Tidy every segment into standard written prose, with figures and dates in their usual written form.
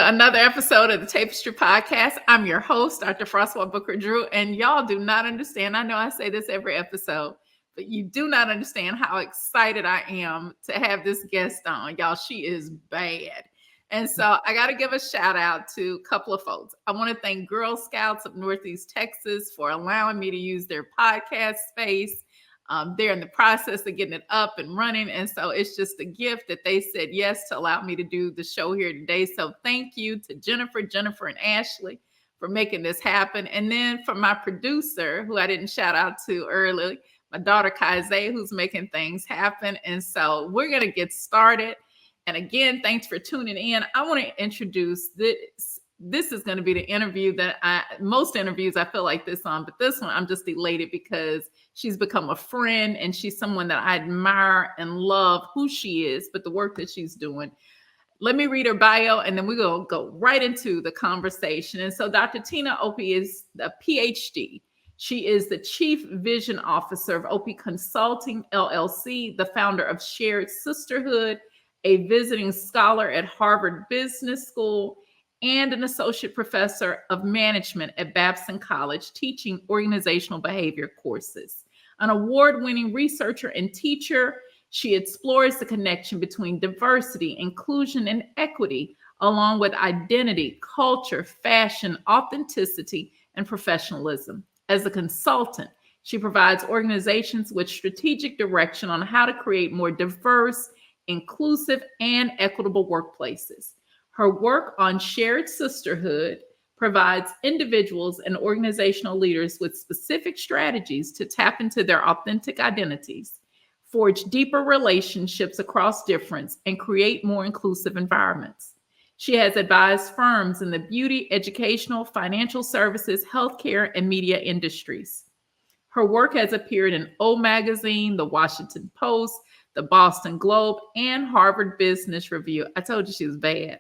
to another episode of the Tapestry podcast. I'm your host, Dr. Francois Booker Drew, and y'all do not understand. I know I say this every episode, but you do not understand how excited I am to have this guest on. Y'all, she is bad. And so I got to give a shout out to a couple of folks. I want to thank Girl Scouts of Northeast Texas for allowing me to use their podcast space. They're in the process of getting it up and running. And so it's just a gift that they said yes to allow me to do the show here today. So thank you to Jennifer, and Ashley for making this happen. And then for my producer, who I didn't shout out to earlier, my daughter Kaize, who's making things happen. And so we're going to get started. And again, thanks for tuning in. I want to introduce this. This is going to be the interview that most interviews I feel like this on, but this one I'm just elated because she's become a friend and she's someone that I admire and love who she is, but the work that she's doing. Let me read her bio and then we're going to go right into the conversation. And so Dr. Tina Opie is a Ph.D. She is the Chief Vision Officer of Opie Consulting, LLC, the founder of Shared Sisterhood, a visiting scholar at Harvard Business School, and an associate professor of management at Babson College, teaching organizational behavior courses. An award-winning researcher and teacher, she explores the connection between diversity, inclusion, and equity, along with identity, culture, fashion, authenticity, and professionalism. As a consultant, she provides organizations with strategic direction on how to create more diverse, inclusive, and equitable workplaces. Her work on Shared Sisterhood provides individuals and organizational leaders with specific strategies to tap into their authentic identities, forge deeper relationships across difference, and create more inclusive environments. She has advised firms in the beauty, educational, financial services, healthcare, and media industries. Her work has appeared in O Magazine, The Washington Post, the Boston Globe, and Harvard Business Review. I told you she was bad.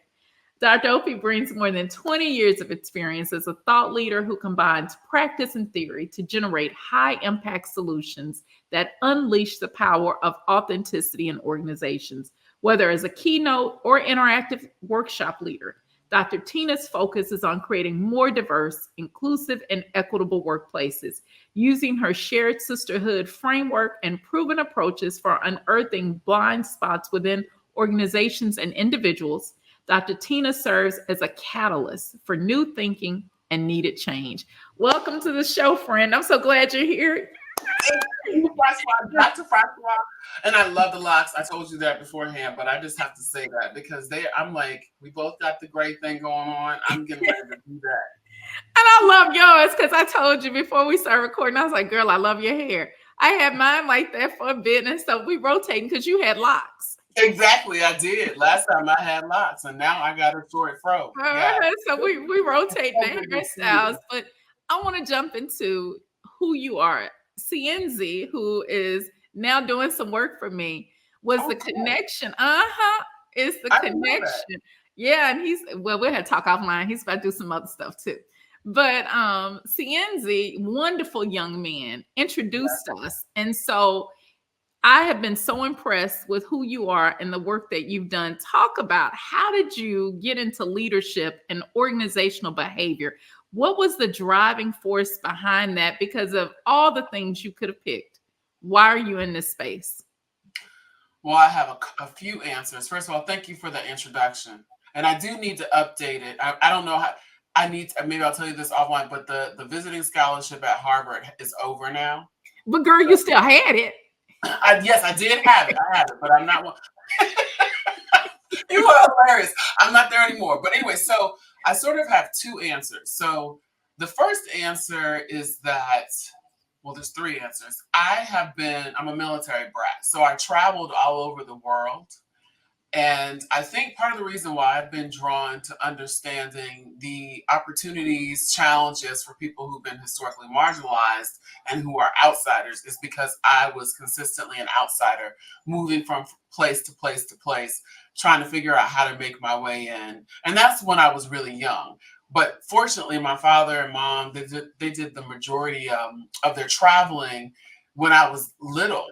Dr. Opie brings more than 20 years of experience as a thought leader who combines practice and theory to generate high-impact solutions that unleash the power of authenticity in organizations. Whether as a keynote or interactive workshop leader, Dr. Tina's focus is on creating more diverse, inclusive, and equitable workplaces, using her Shared Sisterhood framework and proven approaches for unearthing blind spots within organizations and individuals. Dr. Tina serves as a catalyst for new thinking and needed change. Welcome to the show, friend. I'm so glad you're here. Dr. Francois, and I love the locks. I told you that beforehand, but I just have to say that because I'm like, we both got the great thing going on. I'm getting ready to do that. And I love yours because I told you before we started recording, I was like, girl, I love your hair. I had mine like that for a bit, and so we rotating because you had locks. Exactly, I did. Last time I had locks, and now I got a short fro. Yeah. So we rotate the hairstyles, but I want to jump into who you are. Cienzi, who is now doing some work for me, was the connection. It's the connection. Yeah, and we had to talk offline. He's about to do some other stuff too. But Cienzi, wonderful young man, introduced us. And so I have been so impressed with who you are and the work that you've done. Talk about how did you get into leadership and organizational behavior? What was the driving force behind that? Because of all the things you could have picked, why are you in this space? Well, I have a few answers. First of all, thank you for the introduction. And I do need to update it. I don't know how. Maybe I'll tell you this offline, but the visiting scholarship at Harvard is over now. But girl, you still had it. Yes, I did have it. I have it, but I'm not one. You are hilarious. I'm not there anymore. But anyway, so I sort of have two answers. So the first answer is that, well, there's three answers. I'm a military brat. So I traveled all over the world. And I think part of the reason why I've been drawn to understanding the opportunities, challenges for people who've been historically marginalized and who are outsiders is because I was consistently an outsider, moving from place to place to place, trying to figure out how to make my way in. And that's when I was really young. But fortunately, my father and mom, they did the majority of their traveling when I was little.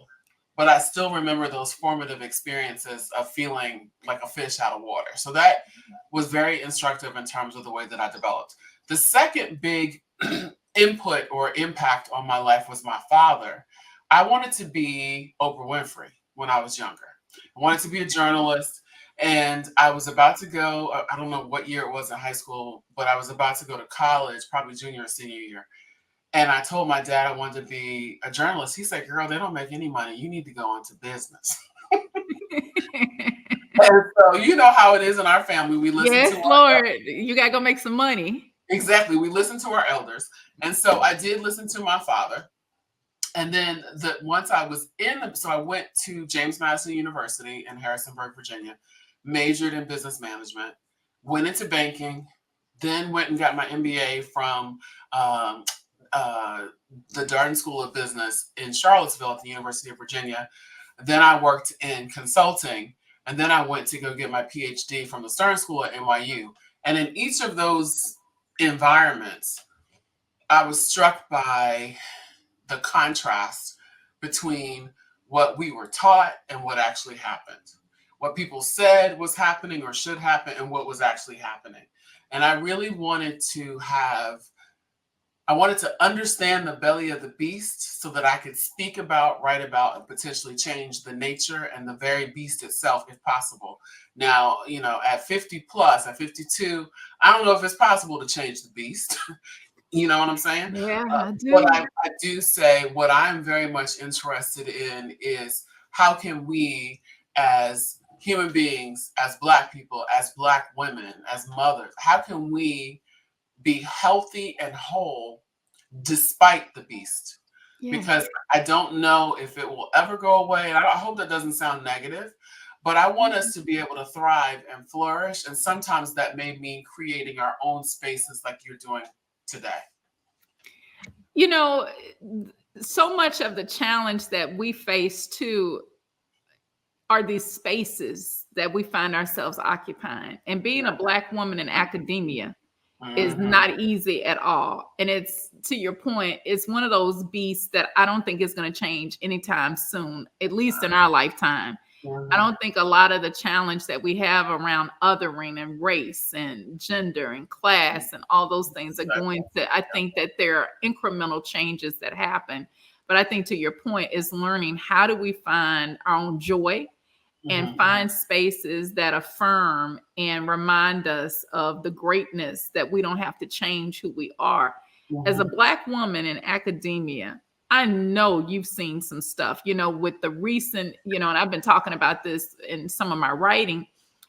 but I still remember those formative experiences of feeling like a fish out of water. So that was very instructive in terms of the way that I developed. The second big input or impact on my life was my father. I wanted to be Oprah Winfrey when I was younger. I wanted to be a journalist, and I was about to go, I don't know what year it was in high school, but I was about to go to college, probably junior or senior year. And I told my dad I wanted to be a journalist. He said, "Girl, they don't make any money. You need to go into business." And so you know how it is in our family. We listen to Yes, Lord, you gotta go make some money. exactly. We listen to our elders. And so I did listen to my father. And then once I was so I went to James Madison University in Harrisonburg, Virginia, majored in business management, went into banking, then went and got my MBA from um, the Darden School of Business in Charlottesville at the University of Virginia. Then I worked in consulting, and then I went to go get my Ph.D. from the Stern School at NYU. And in each of those environments, I was struck by the contrast between what we were taught and what actually happened. What people said was happening or should happen and what was actually happening. And I really I wanted to understand the belly of the beast so that I could speak about, write about, and potentially change the nature and the very beast itself if possible. Now, at 50 plus, at 52, I don't know if it's possible to change the beast. You know what I'm saying? Yeah, I But do. I do say what I'm very much interested in is how can we, as human beings, as Black people, as Black women, as mothers, how can we be healthy and whole despite the beast? Yeah. Because I don't know if it will ever go away. And I hope that doesn't sound negative, but I want us to be able to thrive and flourish. And sometimes that may mean creating our own spaces like you're doing today. You know, so much of the challenge that we face too are these spaces that we find ourselves occupying. And being a Yeah. Black woman in academia is Mhm. not easy at all. And it's, to your point, it's one of those beasts that I don't think is going to change anytime soon, at least in our lifetime. I Mhm. don't think a lot of the challenge that we have around othering and race and gender and class and all those things are going to, I think that there are incremental changes that happen. But I think, to your point, is learning how do we find our own joy and Mhm. find spaces that affirm and remind us of the greatness that we don't have to change who we are. As a Mhm. Black woman in academia, I know you've seen some stuff, with the recent, and I've been talking about this in some of my writing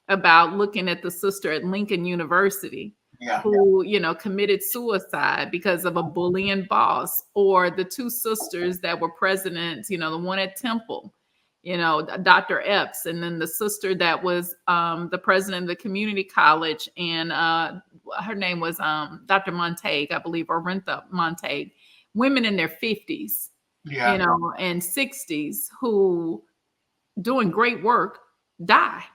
about looking at the sister at Lincoln University Yeah. who, committed suicide because of a bullying boss, or the two sisters that were presidents, the one at Temple, Dr. Epps, and then the sister that was the president of the community college, and her name was Dr. Montague, I believe, or Rentha Montague. Women in their 50s, Yeah. and 60s who doing great work die.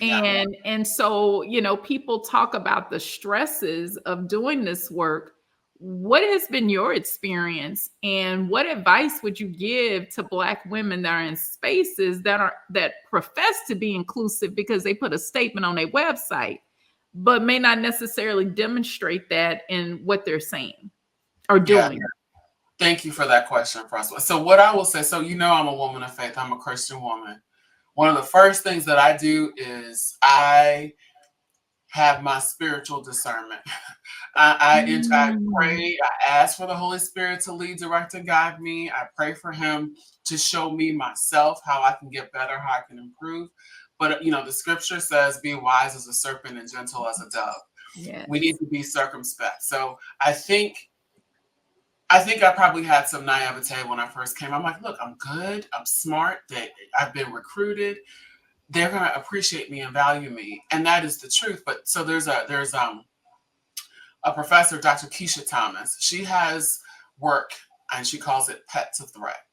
Yeah. And so, people talk about the stresses of doing this work. What has been your experience, and what advice would you give to Black women that are in spaces that profess to be inclusive because they put a statement on their website, but may not necessarily demonstrate that in what they're saying or Yeah. doing? Thank you for that question, Francois. So what I will say, so I'm a woman of faith. I'm a Christian woman. One of the first things that I do is I have my spiritual discernment. I Mm. pray, I ask for the Holy Spirit to lead, direct, and guide me. I pray for him to show me myself how I can get better, how I can improve. But the scripture says, be wise as a serpent and gentle as a dove. We need Yes. to be circumspect. So I think I probably had some naivete when I first came. I'm like, look, I'm good. I'm smart. I've been recruited. They're going to appreciate me and value me. And that is the truth. But so there's a professor, Dr. Keisha Thomas. She has work and she calls it Pet to Threat.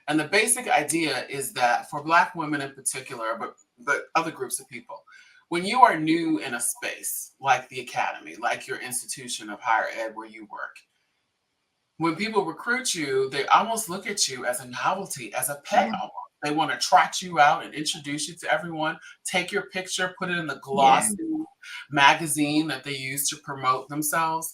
And the basic idea is that for Black women in particular, but other groups of people, when you are new in a space like the academy, like your institution of higher ed where you work, when people recruit you, they almost look at you as a novelty, as a pet Yeah. almost. They want to trot you out and introduce you to everyone, take your picture, put it in the Yeah. glossy magazine that they use to promote themselves.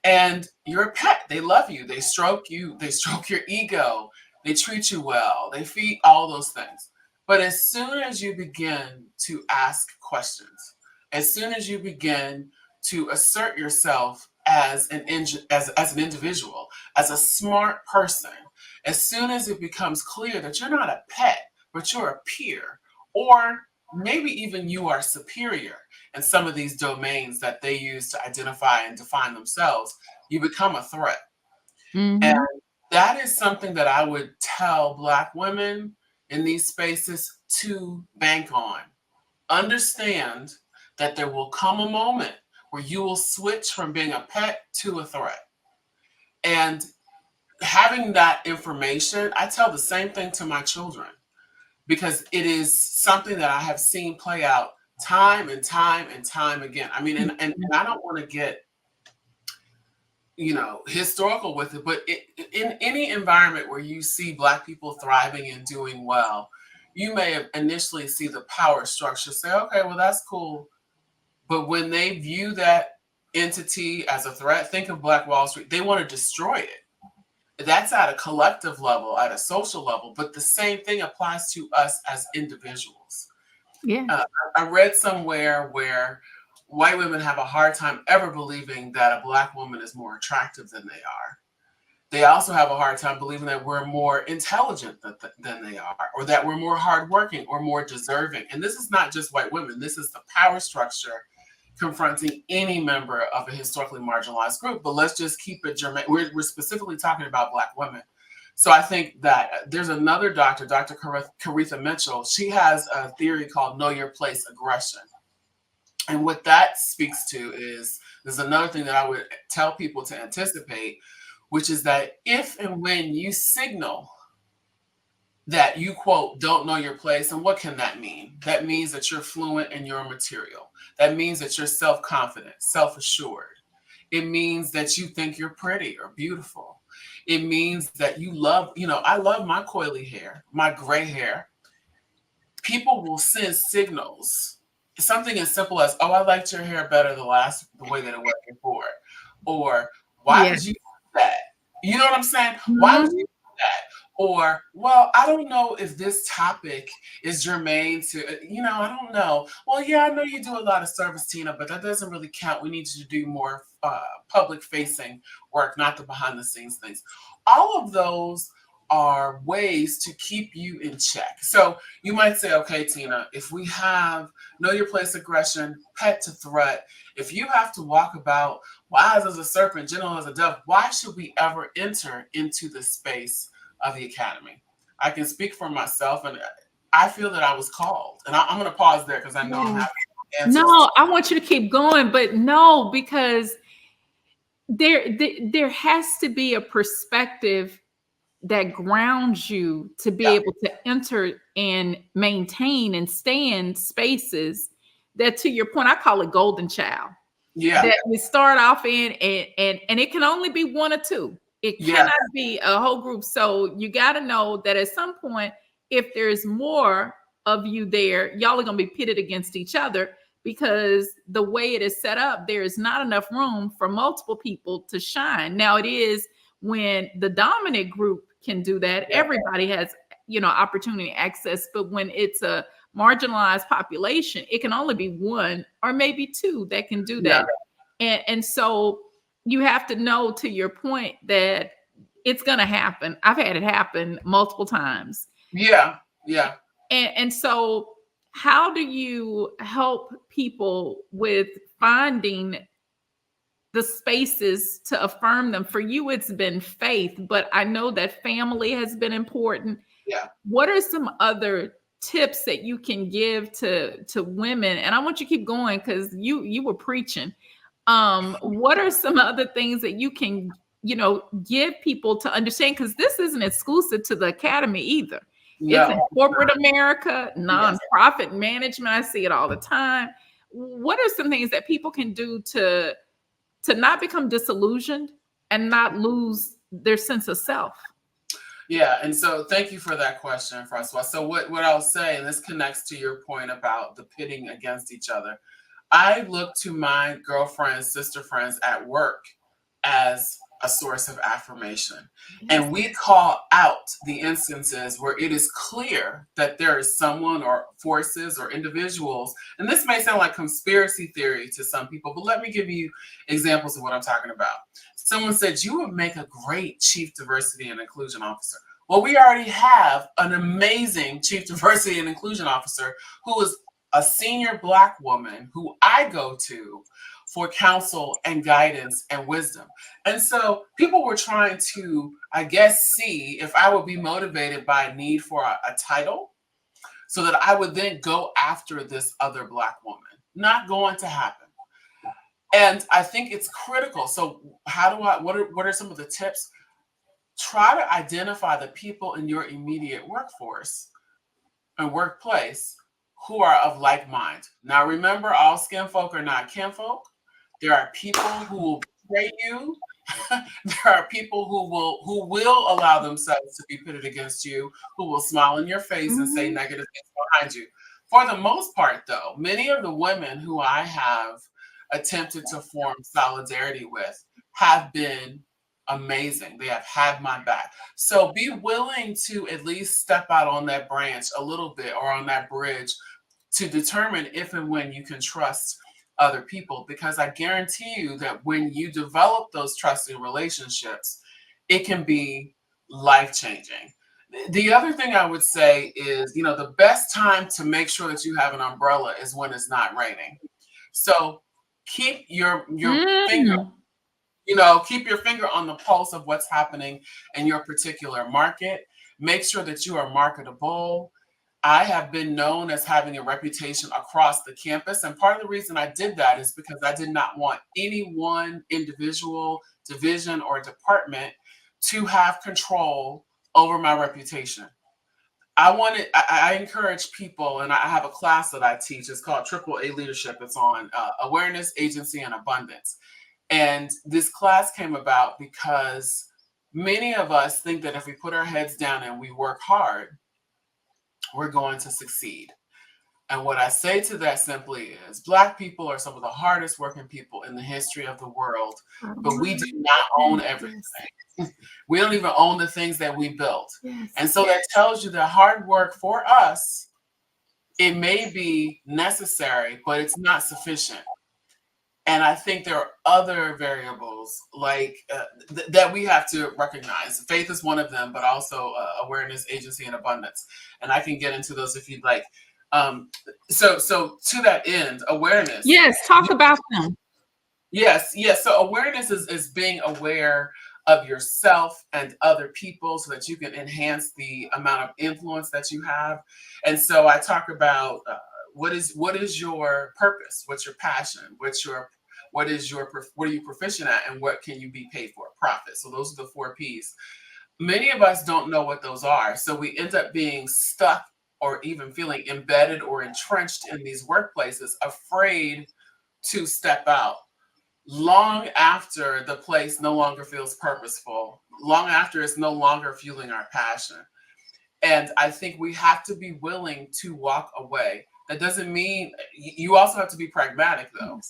And you're a pet. They love you, they stroke your ego, they treat you well, they feed all those things. But as soon as you begin to ask questions, as soon as you begin to assert yourself as as an individual, as a smart person, as soon as it becomes clear that you're not a pet, but you're a peer, or maybe even you are superior in some of these domains that they use to identify and define themselves, you become a threat. And Hmm. that is something that I would tell Black women in these spaces to bank on. Understand that there will come a moment where you will switch from being a pet to a threat. And having that information, I tell the same thing to my children because it is something that I have seen play out time and time and time again. I mean, and I don't want to get, historical with it, but in any environment where you see Black people thriving and doing well, you may have initially see the power structure say, okay, well, that's cool. But when they view that entity as a threat, think of Black Wall Street, they want to destroy it. That's at a collective level, at a social level, but the same thing applies to us as individuals. Yeah. Uh, I read somewhere where white women have a hard time ever believing that a Black woman is more attractive than they are. They also have a hard time believing that we're more intelligent than they are, or that we're more hardworking or more deserving. And this is not just white women, this is the power structure confronting any member of a historically marginalized group. But let's just keep it germane. We're specifically talking about Black women. So I think that there's another doctor, Dr. Caretha Mitchell. She has a theory called know your place aggression. And what that speaks to is there's another thing that I would tell people to anticipate, which is that if and when you signal that you, quote, don't know your place, and what can that mean? That means that you're fluent in your material. That means that you're self-confident, self-assured. It means that you think you're pretty or beautiful. It means that you love, I love my coily hair, my gray hair. People will send signals. Something as simple as, oh, I liked your hair better the way that it was before. Or why Yeah. would you do that? You know what I'm saying? Why would Mhm. you do that? Or, well, I don't know if this topic is germane to, I don't know. Well, yeah, I know you do a lot of service, Tina, but that doesn't really count. We need you to do more public facing work, not the behind the scenes things. All of those are ways to keep you in check. So you might say, okay, Tina, if we have know your place aggression, pet to threat, if you have to walk about wise as a serpent, gentle as a dove, why should we ever enter into the space of the academy? I can speak for myself, and I feel that I was called. And I'm going to pause there because I know I'm Yeah. having answers. No, I want you to keep going, but no, because there has to be a perspective that grounds you to be Yeah, able to enter and maintain and stay in spaces that, to your point, I call it golden child, yeah, that we start off in, and it can only be one or two. It yeah, cannot be a whole group. So you got to know that at some point, if there's more of you there, y'all are going to be pitted against each other, because the way it is set up, there is not enough room for multiple people to shine. Now it is when the dominant group can do that, yeah, everybody has, opportunity access. But when it's a marginalized population, it can only be one or maybe two that can do yeah, that. And so you have to know, to your point, that it's going to happen. I've had it happen multiple times. yeah, yeah, And so how do you help people with finding the spaces to affirm them? For you, it's been faith, but I know that family has been important. yeah, What are some other tips that you can give to women? And I want you to keep going, because you were preaching. What are some other things that you can, give people to understand? Because this isn't exclusive to the academy either. It's in no, corporate America, yes. nonprofit management. I see it all the time. What are some things that people can do to not become disillusioned and not lose their sense of self. Yeah, and so thank you for that question, Francois. So what I'll say, and this connects to your point about the pitting against each other. I look to my girlfriends, sister friends at work as a source of affirmation. And we call out the instances where it is clear that there is someone or forces or individuals, and this may sound like conspiracy theory to some people, but let me give you examples of what I'm talking about. Someone said, you would make a great chief diversity and inclusion officer. Well, we already have an amazing chief diversity and inclusion officer who is a senior Black woman who I go to for counsel and guidance and wisdom. And so people were trying to, I guess, see if I would be motivated by a need for a title so that I would then go after this other Black woman. Not going to happen. And I think it's critical. So what are some of the tips? Try to identify the people in your immediate workforce and workplace who are of like mind. Now, remember, all skin folk are not kinfolk. There are people who will betray you. There are people who will allow themselves to be pitted against you, who will smile in your face and say negative things behind you. For the most part, though, many of the women who I have attempted to form solidarity with have been amazing. They have had my back. So be willing to at least step out on that branch a little bit or on that bridge to determine if and when you can trust other people, because I guarantee you that when you develop those trusting relationships, it can be life-changing. The other thing I would say is, the best time to make sure that you have an umbrella is when it's not raining. So keep your finger, keep your finger on the pulse of what's happening in your particular market. Make sure that you are marketable. I have been known as having a reputation across the campus. And part of the reason I did that is because I did not want any one individual, division, or department to have control over my reputation. I encourage people, and I have a class that I teach. It's called AAA Leadership. It's on awareness, agency, and abundance. And this class came about because many of us think that if we put our heads down and we work hard, we're going to succeed. And what I say to that simply is Black people are some of the hardest working people in the history of the world, but we do not own everything. We don't even own the things that we built. And so that tells you that hard work for us, it may be necessary, but it's not sufficient. And I think there are other variables like that we have to recognize. Faith is one of them, but also awareness, agency, and abundance. And I can get into those if you'd like. So to that end, awareness. Yes, talk about them. Yes. So awareness is being aware of yourself and other people so that you can enhance the amount of influence that you have. And so I talk about what is your purpose? What's your passion? What are you proficient at, and what can you be paid for? Profit. So those are the 4 P's. Many of us don't know what those are. So we end up being stuck or even feeling embedded or entrenched in these workplaces, afraid to step out. Long after the place no longer feels purposeful, long after it's no longer fueling our passion. And I think we have to be willing to walk away. That doesn't mean you also have to be pragmatic, though.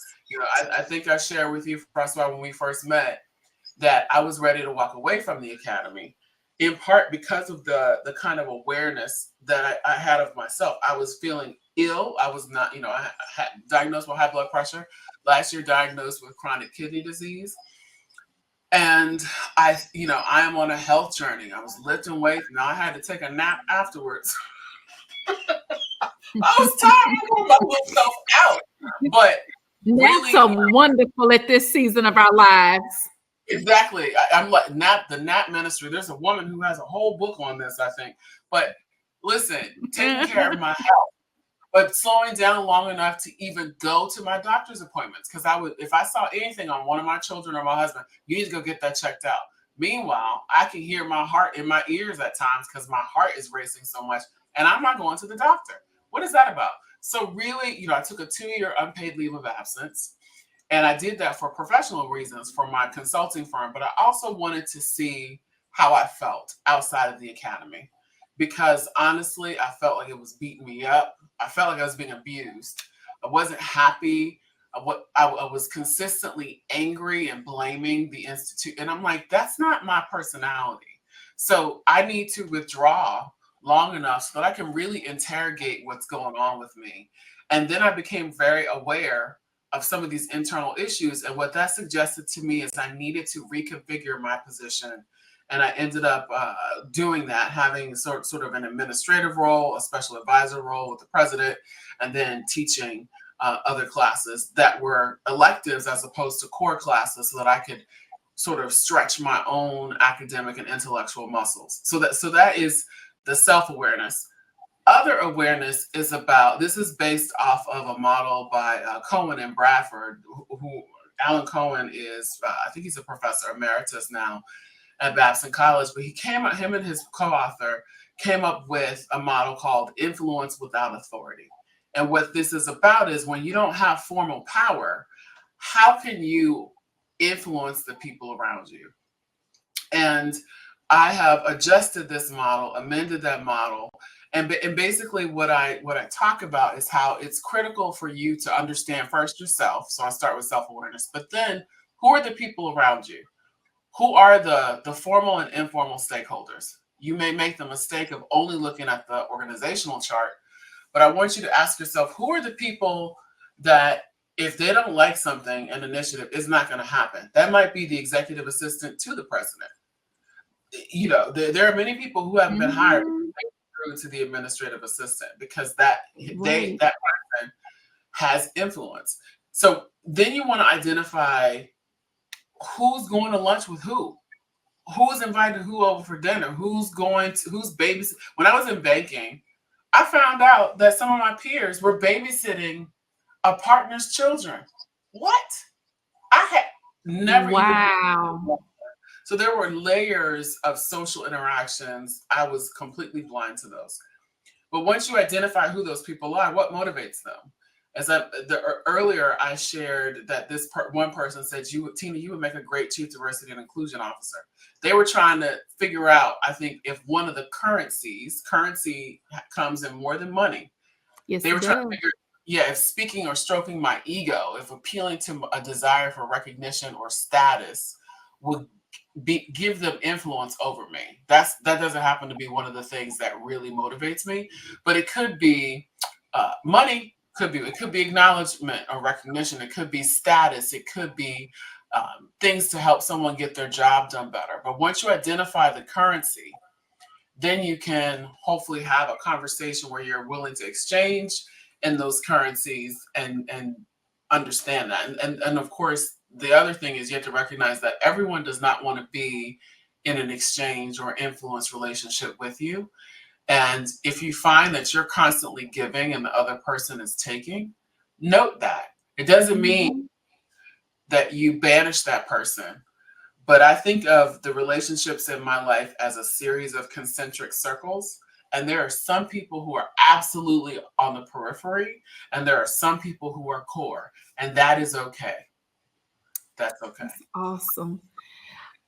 I think I shared with you, Francois, when we first met, that I was ready to walk away from the academy, in part because of the kind of awareness that I had of myself. I was feeling ill. I was not, I had diagnosed with high blood pressure. Last year, diagnosed with chronic kidney disease. And I am on a health journey. I was lifting weights. Now I had to take a nap afterwards. I was tired. I pulled my little self out. But naps are wonderful at this season of our lives. Exactly. I'm like the nap ministry. There's a woman who has a whole book on this, I think. But listen, taking care of my health, but slowing down long enough to even go to my doctor's appointments. Because if I saw anything on one of my children or my husband, you need to go get that checked out. Meanwhile, I can hear my heart in my ears at times because my heart is racing so much, and I'm not going to the doctor. What is that about? So really, I took a 2-year unpaid leave of absence. And I did that for professional reasons for my consulting firm, but I also wanted to see how I felt outside of the academy. Because honestly, I felt like it was beating me up. I felt like I was being abused. I wasn't happy. I was consistently angry and blaming the institute. And I'm like, that's not my personality. So I need to withdraw long enough so that I can really interrogate what's going on with me. And then I became very aware of some of these internal issues. And what that suggested to me is I needed to reconfigure my position. And I ended up doing that, having sort of an administrative role, a special advisor role with the president, and then teaching other classes that were electives as opposed to core classes, so that I could sort of stretch my own academic and intellectual muscles. So that is the self-awareness. Other awareness is about, this is based off of a model by Cohen and Bradford, who Alan Cohen is, I think he's a professor emeritus now at Babson College, but him and his co-author came up with a model called influence without authority. And what this is about is when you don't have formal power, how can you influence the people around you? And I have adjusted this model, amended that model. And basically what I talk about is how it's critical for you to understand first yourself. So I start with self-awareness, but then who are the people around you? Who are the formal and informal stakeholders? You may make the mistake of only looking at the organizational chart, but I want you to ask yourself, who are the people that if they don't like something, an initiative is not going to happen? That might be the executive assistant to the president. You know, there are many people who haven't been hired through to the administrative assistant because that person has influence. So then you want to identify who's going to lunch with who's invited who over for dinner, who's babysitting. When I was in banking, I found out that some of my peers were babysitting a partner's children. What? I had never even. So there were layers of social interactions. I was completely blind to those. But once you identify who those people are, what motivates them? Earlier, I shared that one person said, Tina, you would make a great chief diversity and inclusion officer. They were trying to figure out, I think, if one of the currency comes in more than money. Yes, they were trying to figure, if speaking or stroking my ego, if appealing to a desire for recognition or status would give them influence over me. That doesn't happen to be one of the things that really motivates me, but it could be money. It could be acknowledgement or recognition. It could be status. It could be things to help someone get their job done better. But once you identify the currency, then you can hopefully have a conversation where you're willing to exchange in those currencies and understand that. And of course, the other thing is you have to recognize that everyone does not want to be in an exchange or influence relationship with you. And if you find that you're constantly giving and the other person is taking, note that. It doesn't mean that you banish that person, but I think of the relationships in my life as a series of concentric circles. And there are some people who are absolutely on the periphery, and there are some people who are core, and that is okay. That's okay. That's awesome.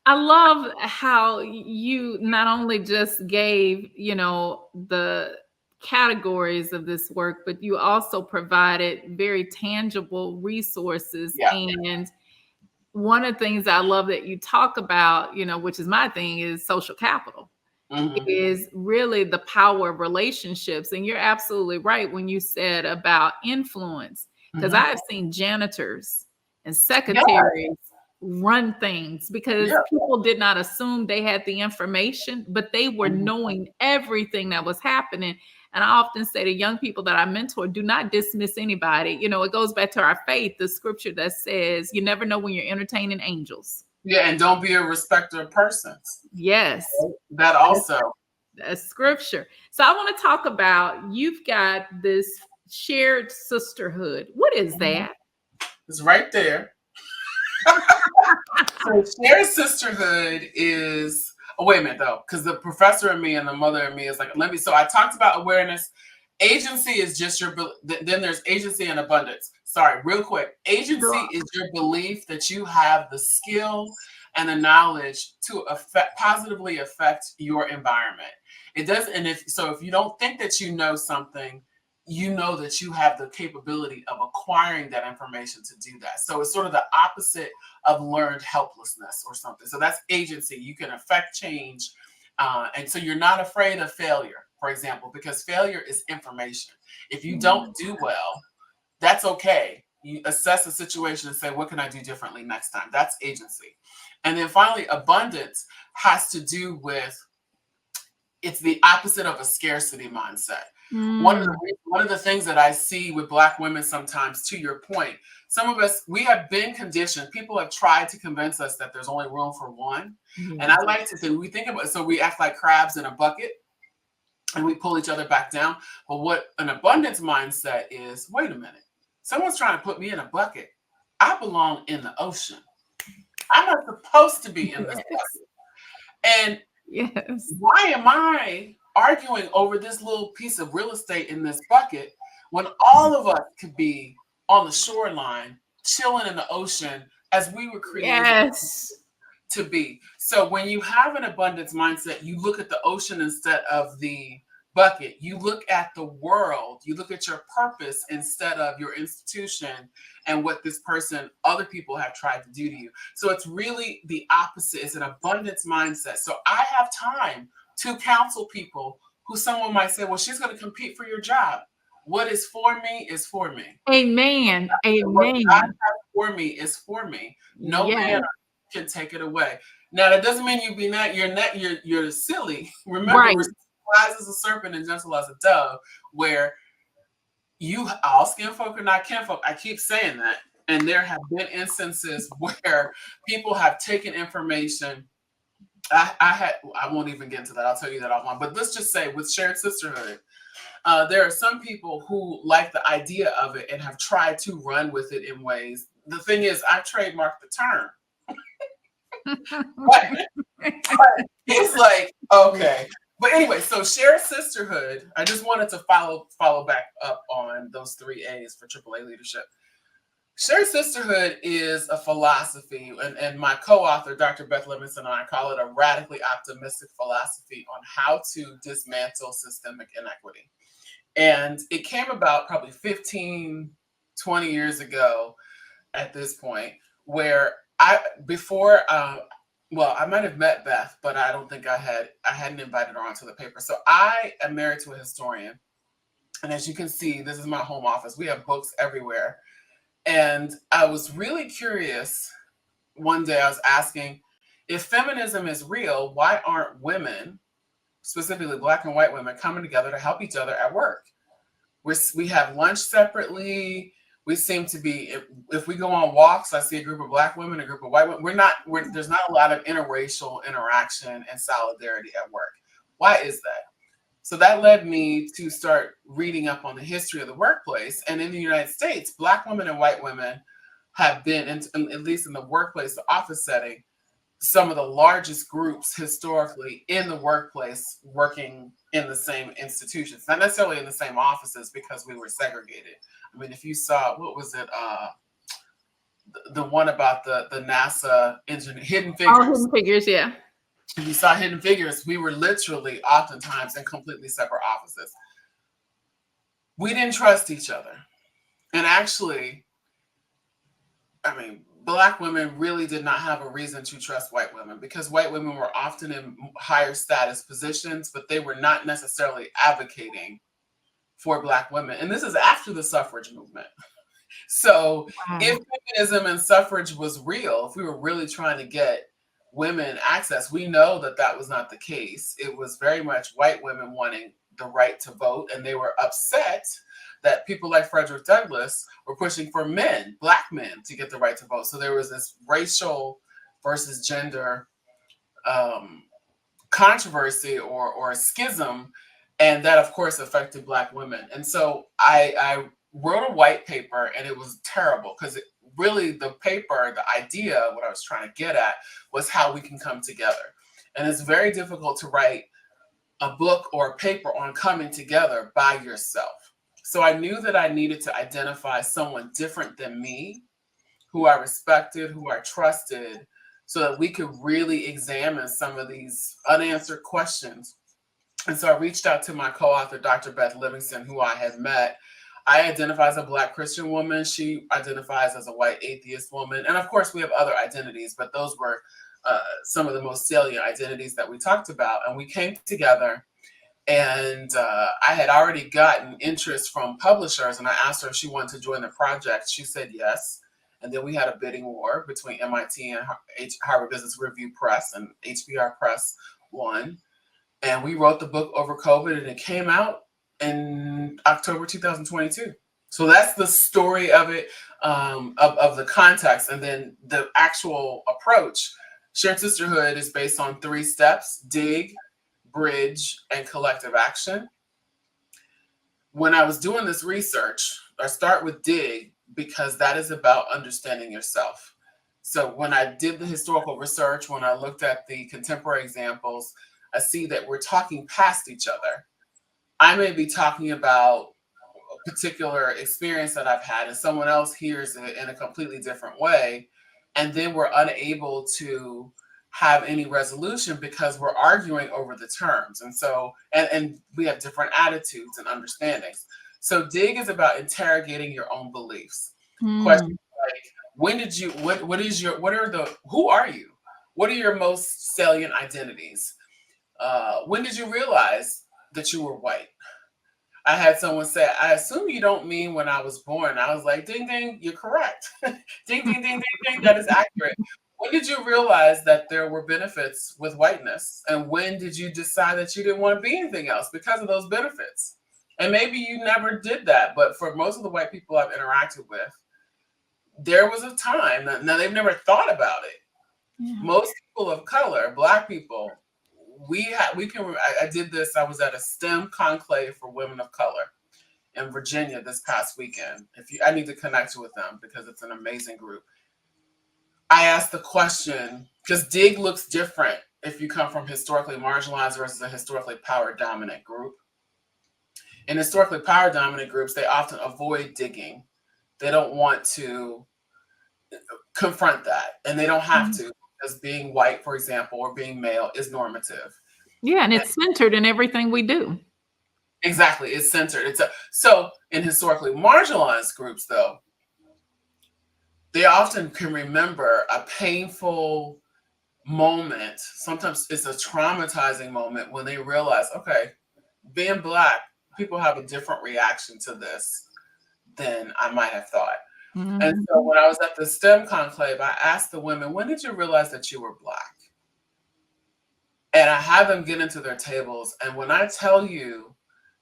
I love how you not only just gave, the categories of this work, but you also provided very tangible resources. Yeah. And one of the things I love that you talk about, which is my thing, is social capital. Is really the power of relationships. And you're absolutely right when you said about influence, because I have seen janitors and secretaries run things because people did not assume they had the information, but they were knowing everything that was happening. And I often say to young people that I mentor, do not dismiss anybody. It goes back to our faith, the scripture that says you never know when you're entertaining angels. Yeah, and don't be a respecter of persons. Yes. That also. That's scripture. So I want to talk about, you've got this shared sisterhood. What is that? It's right there. So shared sisterhood is, wait a minute though, because the professor in me and the mother in me is like, so I talked about awareness. Agency is just then there's agency and abundance. Sorry, real quick. Agency is your belief that you have the skill and the knowledge to positively affect your environment. It doesn't, and if you don't think that you know something, you know that you have the capability of acquiring that information to do that. So it's sort of the opposite of learned helplessness or something. So that's agency. You can affect change. And so you're not afraid of failure, for example, because failure is information. If you don't do well, that's okay. You assess the situation and say, what can I do differently next time? That's agency. And then finally, abundance has to do with, it's the opposite of a scarcity mindset. One of the things that I see with Black women sometimes, to your point, some of us, we have been conditioned. People have tried to convince us that there's only room for one. And I like to say, we think about it, so we act like crabs in a bucket and we pull each other back down. But what an abundance mindset is, wait a minute, someone's trying to put me in a bucket. I belong in the ocean. I'm not supposed to be in this bucket. And why am I arguing over this little piece of real estate in this bucket when all of us could be on the shoreline, chilling in the ocean as we were created to be? So when you have an abundance mindset, you look at the ocean instead of the bucket. You look at the world. You look at your purpose instead of your institution and what this person, other people have tried to do to you. So it's really the opposite. It's an abundance mindset. So I have time to counsel people who someone might say, well, she's going to compete for your job. What is for me is for me. Amen. What God has for me is for me. No man can take it away. Now that doesn't mean you're silly. Remember, we're wise as a serpent and gentle as a dove, where all skin folk are not kinfolk. I keep saying that. And there have been instances where people have taken information. I won't even get into that. I'll tell you that offline. But let's just say with shared sisterhood, there are some people who like the idea of it and have tried to run with it in ways. The thing is, I trademarked the term. but it's like, okay. But anyway, so shared sisterhood, I just wanted to follow back up on those 3 A's for AAA leadership. Shared sisterhood is a philosophy, and my co-author, Dr. Beth Livingston, and I call it a radically optimistic philosophy on how to dismantle systemic inequity. And it came about probably 15, 20 years ago at this point, where I might have met Beth, but I don't think I hadn't invited her onto the paper. So I am married to a historian. And as you can see, this is my home office. We have books everywhere. And I was really curious. One day I was asking, if feminism is real, why aren't women, specifically Black and white women, coming together to help each other at work? We have lunch separately. We seem to be, if we go on walks, I see a group of Black women, a group of white women. There's not a lot of interracial interaction and solidarity at work. Why is that? So that led me to start reading up on the history of the workplace. And in the United States, Black women and white women have been, at least in the workplace, the office setting, some of the largest groups historically in the workplace working in the same institutions, not necessarily in the same offices because we were segregated. I mean, if you saw, what was it? The one about the NASA engineer, Hidden Figures. Oh, Hidden Figures, yeah. If you saw Hidden Figures, we were literally oftentimes in completely separate offices. We didn't trust each other. And actually, I mean, Black women really did not have a reason to trust white women because white women were often in higher status positions, but they were not necessarily advocating for Black women. And this is after the suffrage movement. So if feminism and suffrage was real, if we were really trying to get women access, we know that that was not the case. It was very much white women wanting the right to vote, and they were upset that people like Frederick Douglass were pushing for men, Black men, to get the right to vote. So there was this racial versus gender controversy or schism, and that of course affected Black women. And so I wrote a white paper, and it was terrible because really the paper, the idea, what I was trying to get at was how we can come together. And it's very difficult to write a book or a paper on coming together by yourself. So I knew that I needed to identify someone different than me, who I respected, who I trusted, so that we could really examine some of these unanswered questions. And so I reached out to my co-author, Dr. Beth Livingston, who I had met. I identify as a Black Christian woman. She identifies as a white atheist woman. And of course, we have other identities, but those were some of the most salient identities that we talked about. And we came together, and I had already gotten interest from publishers, and I asked her if she wanted to join the project. She said yes. And then we had a bidding war between MIT and Harvard Business Review Press, and HBR Press won. And we wrote the book over COVID, and it came out in October 2022. So that's the story of it, of the context. And then the actual approach. Shared Sisterhood is based on 3 steps: dig, bridge, and collective action. When I was doing this research, I start with dig because that is about understanding yourself. So when I did the historical research, when I looked at the contemporary examples, I see that we're talking past each other. I may be talking about a particular experience that I've had, and someone else hears it in a completely different way. And then we're unable to have any resolution because we're arguing over the terms. And so, and we have different attitudes and understandings. So dig is about interrogating your own beliefs. Questions like, when did you, what is your, what are the, who are you? What are your most salient identities? When did you realize that you were white? I had someone say, I assume you don't mean when I was born. I was like, ding, ding, you're correct. Ding, ding, ding, ding, ding, that is accurate. When did you realize that there were benefits with whiteness? And when did you decide that you didn't want to be anything else because of those benefits? And maybe you never did that, but for most of the white people I've interacted with, there was a time, now they've never thought about it. Yeah. Most people of color, Black people, I did this, I was at a STEM conclave for women of color in Virginia this past weekend. I need to connect you with them because it's an amazing group. I asked the question, because dig looks different if you come from historically marginalized versus a historically power dominant group. In historically power dominant groups, they often avoid digging. They don't want to confront that, and they don't have to, because being white, for example, or being male is normative. Yeah, and it's centered in everything we do. Exactly, it's centered. So in historically marginalized groups, though, they often can remember a painful moment. Sometimes it's a traumatizing moment when they realize, okay, being Black, people have a different reaction to this than I might have thought. Mm-hmm. And so when I was at the STEM conclave, I asked the women, when did you realize that you were Black? And I had them get into their tables. And when I tell you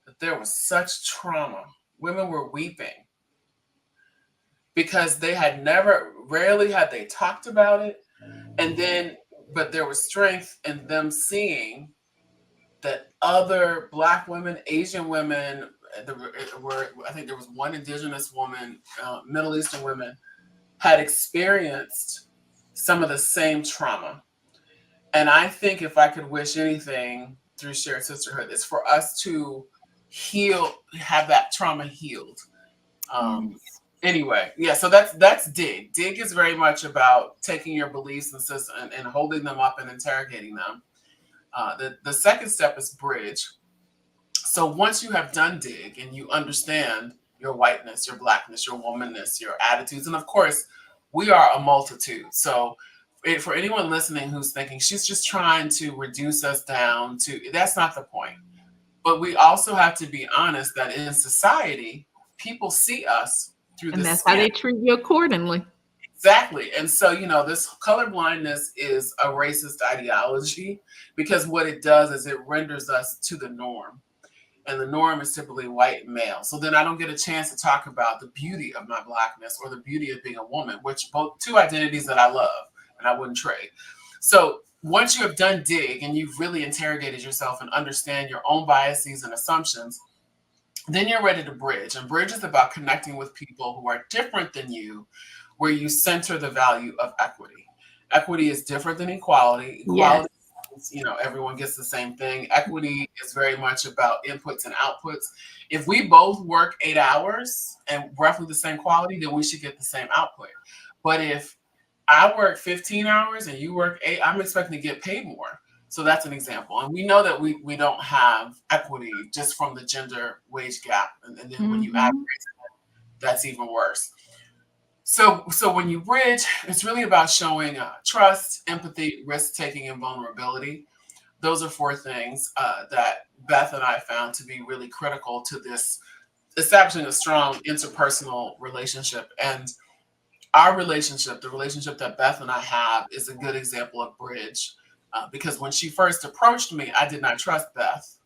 that there was such trauma, women were weeping because they had rarely had they talked about it. And then, but there was strength in them seeing that other Black women, Asian women, I think there was one Indigenous woman, Middle Eastern women, had experienced some of the same trauma. And I think if I could wish anything through Shared Sisterhood, it's for us to heal, have that trauma healed. Anyway, yeah, so that's dig. Dig is very much about taking your beliefs and holding them up and interrogating them. The second step is bridge. So once you have done dig and you understand your whiteness, your Blackness, your womanness, your attitudes, and of course, we are a multitude. So for anyone listening who's thinking she's just trying to reduce us down to, that's not the point. But we also have to be honest that in society, people see us through this. And that's how they treat you accordingly. Exactly. And so, this colorblindness is a racist ideology because what it does is it renders us to the norm. And the norm is typically white male. So then I don't get a chance to talk about the beauty of my Blackness or the beauty of being a woman, which both two identities that I love and I wouldn't trade. So once you have done dig and you've really interrogated yourself and understand your own biases and assumptions, then you're ready to bridge. And bridge is about connecting with people who are different than you, where you center the value of equity. Equity is different than equality. Equality is means, everyone gets the same thing. Equity is very much about inputs and outputs. If we both work 8 hours and roughly the same quality, then we should get the same output. But if I work 15 hours and you work 8, I'm expecting to get paid more. So that's an example. And we know that we don't have equity just from the gender wage gap. And then when you add race, that's even worse. So when you bridge, it's really about showing trust, empathy, risk-taking, and vulnerability. Those are 4 things that Beth and I found to be really critical to this establishing a strong interpersonal relationship. And our relationship, the relationship that Beth and I have, is a good example of bridge. Because when she first approached me, I did not trust Beth.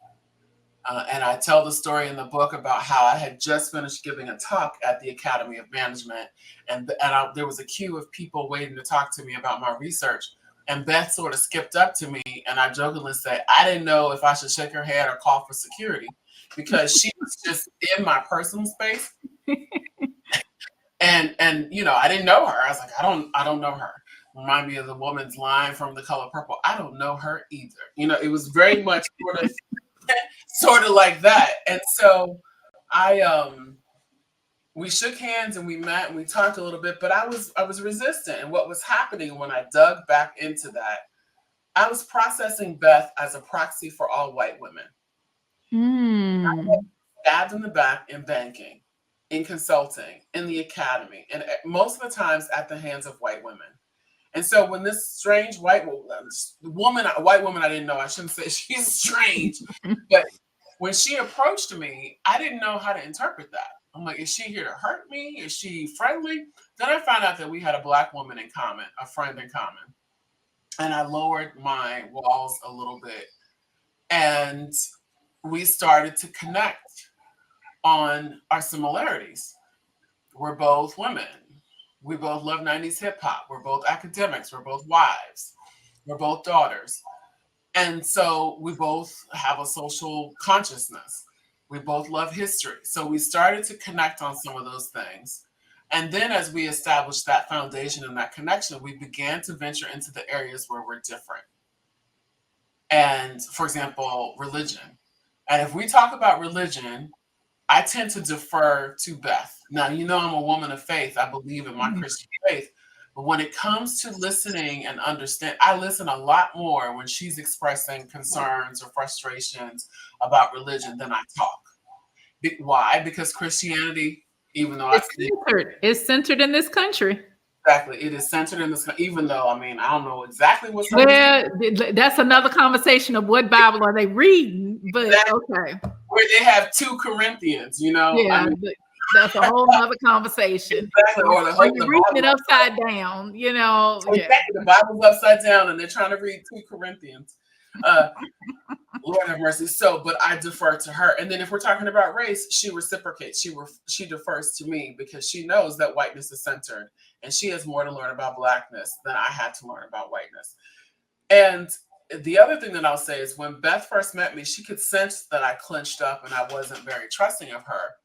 And I tell the story in the book about how I had just finished giving a talk at the Academy of Management, and there was a queue of people waiting to talk to me about my research. And Beth sort of skipped up to me, and I jokingly said, I didn't know if I should shake her hand or call for security, because she was just in my personal space. And I didn't know her. I was like, I don't know her. Remind me of the woman's line from The Color Purple. I don't know her either. It was very much sort of like that. And so we shook hands and we met and we talked a little bit, but I was resistant. And what was happening when I dug back into that, I was processing Beth as a proxy for all white women. I was stabbed in the back in banking, in consulting, in the academy, and most of the times at the hands of white women. And so when this strange white woman I didn't know, I shouldn't say she's strange, but when she approached me, I didn't know how to interpret that. I'm like, is she here to hurt me? Is she friendly? Then I found out that we had a Black woman in common, a friend in common. And I lowered my walls a little bit. And we started to connect on our similarities. We're both women. We both love 90s hip hop. We're both academics. We're both wives. We're both daughters. And so we both have a social consciousness. We both love history. So we started to connect on some of those things. And then as we established that foundation and that connection, we began to venture into the areas where we're different. And for example, religion. And if we talk about religion, I tend to defer to Beth. Now, I'm a woman of faith. I believe in my Christian faith. But when it comes to listening and understand, I listen a lot more when she's expressing concerns or frustrations about religion than I talk. Why? Because Christianity, even though it's centered in this country. Exactly. It is centered in this, even though, I don't know exactly what's. Well, that's another conversation of what Bible are they reading, but exactly. Okay. Where they have 2 Corinthians, Yeah, that's a whole other conversation. Exactly. Or when you're reading it upside down, Exactly. Yeah. The Bible's upside down and they're trying to read 2 Corinthians. Lord have mercy. But I defer to her. And then if we're talking about race, she reciprocates. She defers to me because she knows that whiteness is centered and she has more to learn about Blackness than I had to learn about whiteness. And the other thing that I'll say is when Beth first met me, she could sense that I clenched up and I wasn't very trusting of her.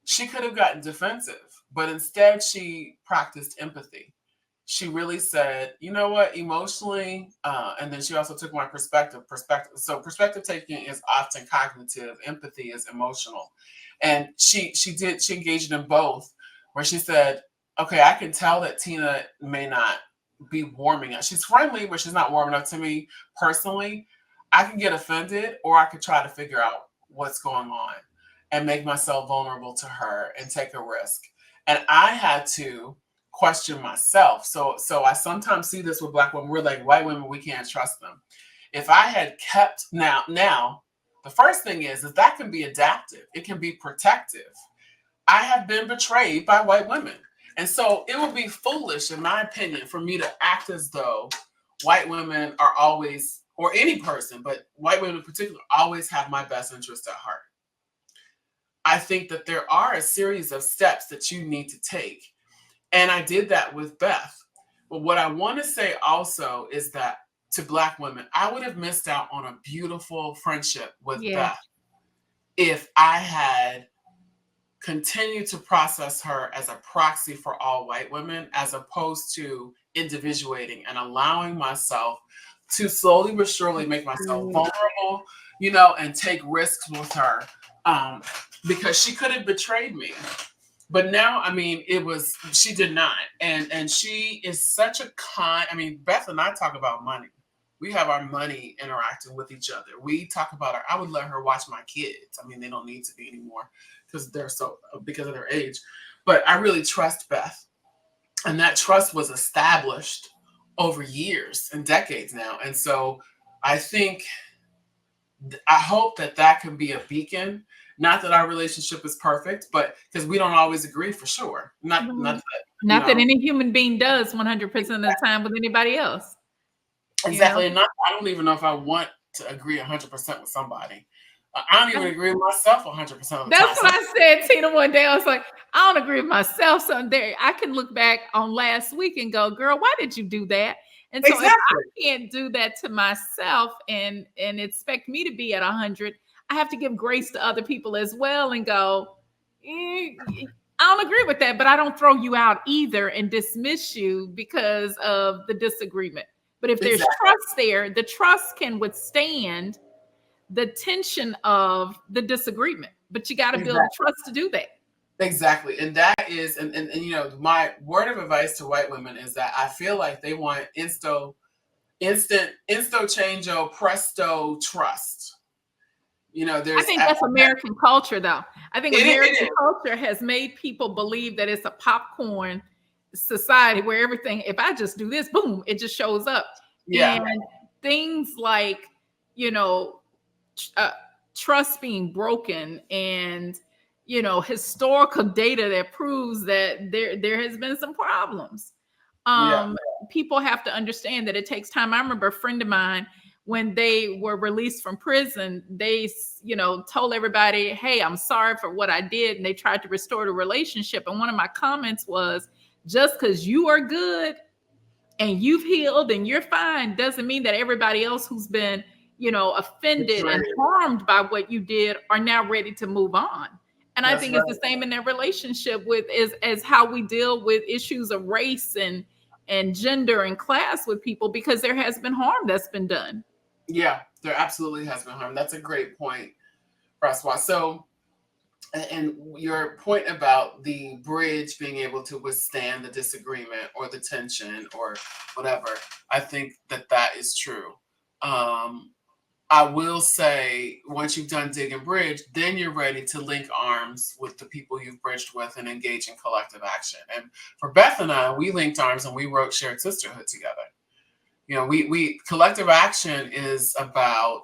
She could have gotten defensive, but instead she practiced empathy. She really said, you know what, emotionally, and then she also took my perspective. So perspective taking is often cognitive, empathy is emotional. And she engaged in both, where she said, okay, I can tell that Tina may not be warming up. She's friendly, but she's not warming up to me personally. I can get offended, or I could try to figure out what's going on and make myself vulnerable to her and take a risk. And I had to question myself. So I sometimes see this with Black women. We're like, white women, we can't trust them. If I had kept now, the first thing is that can be adaptive. It can be protective. I have been betrayed by white women. And so it would be foolish, in my opinion, for me to act as though white women are always, or any person, but white women in particular, always have my best interest at heart. I think that there are a series of steps that you need to take. And I did that with Beth. But what I want to say also is that to Black women, I would have missed out on a beautiful friendship with Beth if I had continued to process her as a proxy for all white women, as opposed to individuating and allowing myself to slowly but surely make myself vulnerable, and take risks with her, because she could have betrayed me. But now, I mean, she did not. And she is such a Beth and I talk about money. We have our money interacting with each other. We talk about I would let her watch my kids. I mean, they don't need to be anymore because because of their age. But I really trust Beth. And that trust was established over years and decades now. And so I hope that can be a beacon. Not that our relationship is perfect, but because we don't always agree for sure. Not that any human being does 100% of the time with anybody else. Exactly. And I don't even know if I want to agree 100% with somebody. I don't even agree with myself 100% of the time. That's what I said, Tina, one day. I was like, I don't agree with myself. So there, I can look back on last week and go, girl, why did you do that? And so if I can't do that to myself and expect me to be at 100, I have to give grace to other people as well and go, I don't agree with that, but I don't throw you out either and dismiss you because of the disagreement. But if there's trust there, the trust can withstand the tension of the disagreement. But you got to build trust to do that. Exactly. And that is, and my word of advice to white women is that I feel like they want instant changeo, presto trust. I think that's American culture, though. I think American culture has made people believe that it's a popcorn society where everything, if I just do this, boom, it just shows up. Yeah. And things like, trust being broken and, historical data that proves that there has been some problems. People have to understand that it takes time. I remember a friend of mine, when they were released from prison, they, told everybody, hey, I'm sorry for what I did. And they tried to restore the relationship. And one of my comments was, just because you are good and you've healed and you're fine doesn't mean that everybody else who's been, offended and harmed by what you did are now ready to move on. And I think it's the same in their relationship as how we deal with issues of race and gender and class with people, because there has been harm that's been done. Yeah, there absolutely has been harm. That's a great point, Francois. So, and your point about the bridge being able to withstand the disagreement or the tension or whatever, I think that is true. I will say, once you've done dig and bridge, then you're ready to link arms with the people you've bridged with and engage in collective action. And for Beth and I, we linked arms and we wrote Shared Sisterhood together. We collective action is about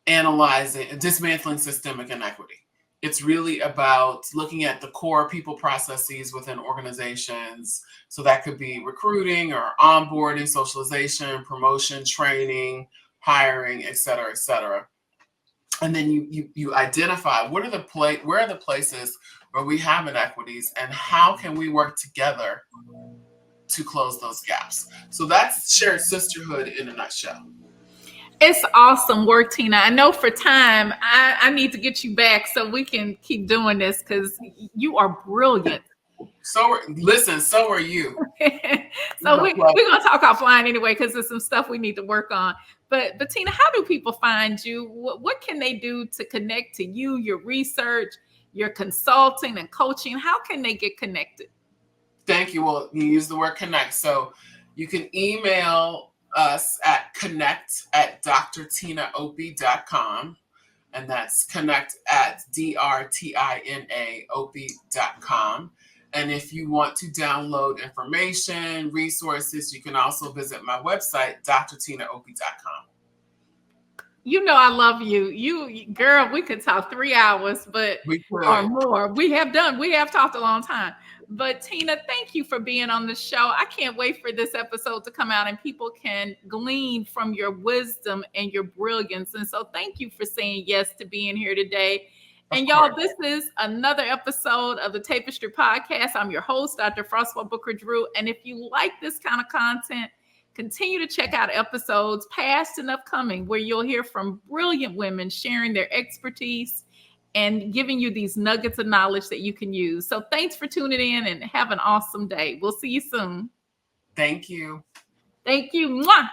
analyzing and dismantling systemic inequity. It's really about looking at the core people processes within organizations. So that could be recruiting or onboarding, socialization, promotion, training, hiring, et cetera, et cetera. And then you identify where are the places where we have inequities and how can we work together to close those gaps. So that's Shared Sisterhood in a nutshell. It's awesome work, Tina. I know for time, I need to get you back so we can keep doing this because you are brilliant. So are you. So we're going to talk offline anyway because there's some stuff we need to work on. But Tina, how do people find you? What can they do to connect to you, your research, your consulting and coaching? How can they get connected? Thank you. Well, you use the word connect. So you can email us at connect@drtinaopie.com. And that's connect@drtinaopie.com. And if you want to download information, resources, you can also visit my website, drtinaopie.com. I love you. You girl, we could talk 3 hours, or more. We have talked a long time. But Tina, thank you for being on the show. I can't wait for this episode to come out and people can glean from your wisdom and your brilliance. And so thank you for saying yes to being here today. And y'all, this is another episode of the Tapestry Podcast. I'm your host, Dr. Francois Booker Drew. And if you like this kind of content, continue to check out episodes past and upcoming where you'll hear from brilliant women sharing their expertise and giving you these nuggets of knowledge that you can use. So thanks for tuning in and have an awesome day. We'll see you soon. Thank you. Thank you. Mwah.